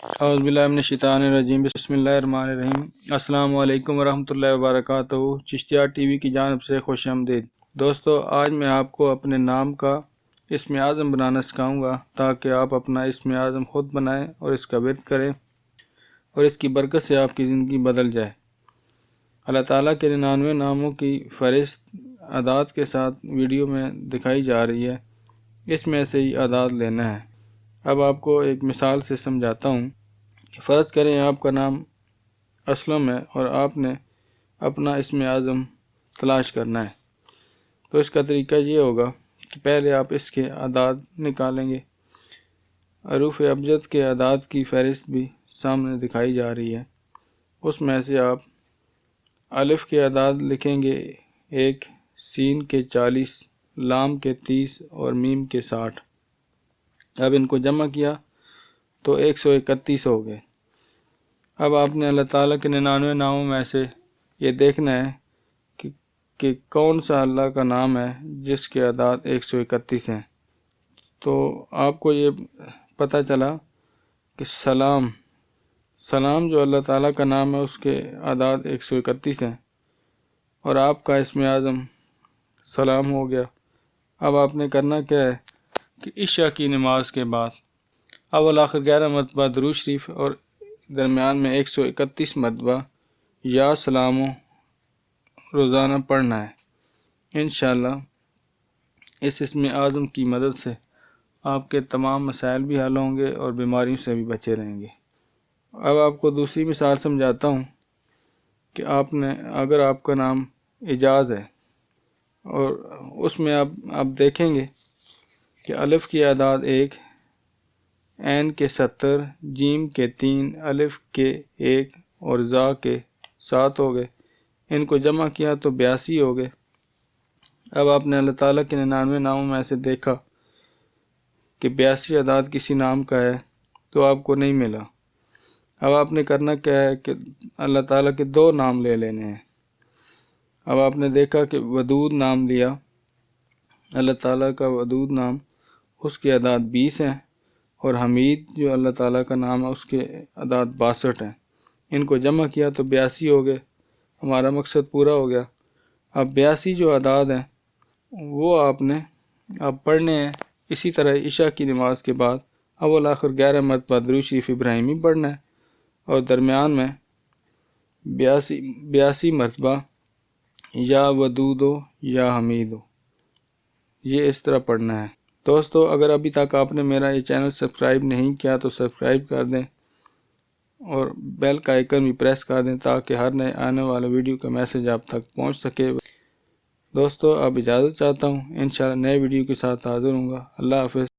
اعوذ باللہ من الشیطان الرجیم، بسم اللہ الرحمن الرحیم۔ السلام علیکم ورحمۃ اللہ وبرکاتہ۔ چشتیہ ٹی وی کی جانب سے خوش آمدید۔ دوستو، آج میں آپ کو اپنے نام کا اسم اعظم بنانا سکھاؤں گا تاکہ آپ اپنا اسم اعظم خود بنائیں اور اس کا ورد کریں اور اس کی برکت سے آپ کی زندگی بدل جائے۔ اللہ تعالیٰ کے 99 ناموں کی فہرست اعداد کے ساتھ ویڈیو میں دکھائی جا رہی ہے، اس میں سے ہی اعداد لینا ہے۔ اب آپ کو ایک مثال سے سمجھاتا ہوں کہ فرض کریں آپ کا نام اسلم ہے اور آپ نے اپنا اسم اعظم تلاش کرنا ہے، تو اس کا طریقہ یہ ہوگا کہ پہلے آپ اس کے اعداد نکالیں گے۔ حروف ابجد کے اعداد کی فہرست بھی سامنے دکھائی جا رہی ہے، اس میں سے آپ الف کے اعداد لکھیں گے 1، سین کے 40، لام کے 30 اور میم کے 60۔ اب ان کو جمع کیا تو 131 ہو گئے۔ اب آپ نے اللہ تعالیٰ کے 99 ناموں میں سے یہ دیکھنا ہے کہ کون سا اللہ کا نام ہے جس کے اعداد 131 ہیں۔ تو آپ کو یہ پتہ چلا کہ سلام جو اللہ تعالیٰ کا نام ہے اس کے اعداد 131 ہیں، اور آپ کا اسم اعظم سلام ہو گیا۔ اب آپ نے کرنا کیا ہے کہ عشاء کی نماز کے بعد اول آخر 11 مرتبہ درود شریف اور درمیان میں 131 مرتبہ یا سلام روزانہ پڑھنا ہے۔ انشاءاللہ اس اسم اعظم کی مدد سے آپ کے تمام مسائل بھی حل ہوں گے اور بیماریوں سے بھی بچے رہیں گے۔ اب آپ کو دوسری مثال سمجھاتا ہوں کہ اگر آپ کا نام اعجاز ہے اور اس میں آپ دیکھیں گے کہ الف کی اعداد 1، عین کے 70، جیم کے 3، الف کے 1 اور زا کے 7 ہو گئے۔ ان کو جمع کیا تو 82 ہو گئے۔ اب آپ نے اللہ تعالیٰ کے 99 ناموں میں سے دیکھا کہ 82 اعداد کسی نام کا ہے تو آپ کو نہیں ملا۔ اب آپ نے کرنا کیا ہے کہ اللہ تعالیٰ کے 2 نام لے لینے ہیں۔ اب آپ نے دیکھا کہ ودود نام لیا، اللہ تعالیٰ کا ودود نام، اس کے اعداد 20 ہیں، اور حمید جو اللہ تعالیٰ کا نام ہے اس کے اعداد 62 ہیں۔ ان کو جمع کیا تو 82 ہو گئے۔ ہمارا مقصد پورا ہو گیا۔ اب 82 جو اعداد ہیں وہ آپ پڑھنے ہیں اسی طرح عشاء کی نماز کے بعد اول آخر 11 مرتبہ درود شریف ابراہیمی پڑھنا ہے، اور درمیان میں 82 مرتبہ یا ودودو یا حمیدو، یہ اس طرح پڑھنا ہے۔ دوستو، اگر ابھی تک آپ نے میرا یہ چینل سبسکرائب نہیں کیا تو سبسکرائب کر دیں اور بیل کا آئیکن بھی پریس کر دیں تاکہ ہر نئے آنے والا ویڈیو کا میسج آپ تک پہنچ سکے۔ دوستو، اب اجازت چاہتا ہوں، انشاءاللہ نئے ویڈیو کے ساتھ حاضر ہوں گا۔ اللہ حافظ۔